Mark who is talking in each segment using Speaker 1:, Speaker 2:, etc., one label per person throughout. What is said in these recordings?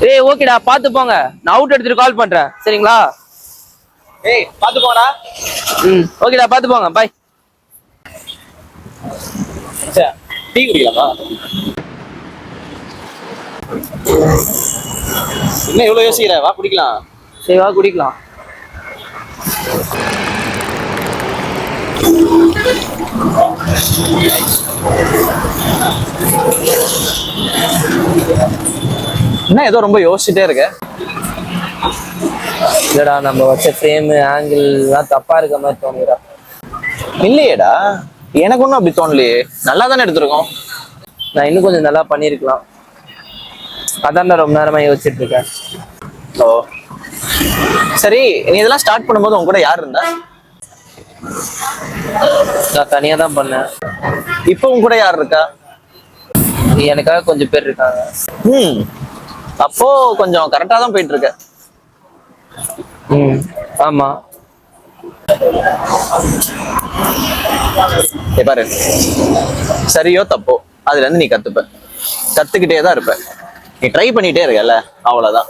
Speaker 1: ஏய் ஓகேடா பாத்து போங்க. நான் அவுட் எடுத்துட்டு கால் பண்றேன் சரிங்களா?
Speaker 2: ஏய் பாத்து போடா.
Speaker 1: ஓகேடா பாத்து போங்க பாய்.
Speaker 2: டீ குடிக்கலாமா? என்ன இவ்வளவு யோசிக்கிற? வா குடிக்கலாம்.
Speaker 1: சரி வா குடிக்கலாம்.
Speaker 2: என்ன ஏதோ ரொம்ப யோசிச்சுட்டே இருக்க?
Speaker 1: இல்லடா நம்ம வச்ச ஃப்ரேம் ஆங்கிள் எல்லாம் தப்பா இருக்க மாதிரி தோணுதுடா.
Speaker 2: இல்லையேடா, எனக்கு ஒன்றும் அப்படி தோணலையே. நல்லா தானே எடுத்திருக்கோம்.
Speaker 1: நான் இன்னும் கொஞ்சம் நல்லா பண்ணிருக்கலாம். அதான் ரொம்ப நேரமா யோசிச்சுட்டு இருக்கேன்.
Speaker 2: ஓ சரி, நீ இதெல்லாம் ஸ்டார்ட் பண்ணும்போது உன் கூட யார் இருந்தா?
Speaker 1: நான் தனியா தான் பண்ணேன்.
Speaker 2: இப்போ உன் கூட யார் இருக்கா?
Speaker 1: எனக்காக கொஞ்சம் பேர் இருக்காங்க.
Speaker 2: அப்போ கொஞ்சம் கரெக்டா தான் போயிட்டு இருக்க.
Speaker 1: ஆமா.
Speaker 2: பாரு, சரியோ தப்போ அதுல இருந்து நீ கத்துக்கிட்டே தான் இருப்ப. நீ ட்ரை பண்ணிட்டே இருக்கல, அவ்வளவுதான்.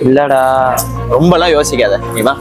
Speaker 1: இல்லடா
Speaker 2: ரொம்பலாம் யோசிக்காத, நீ வா.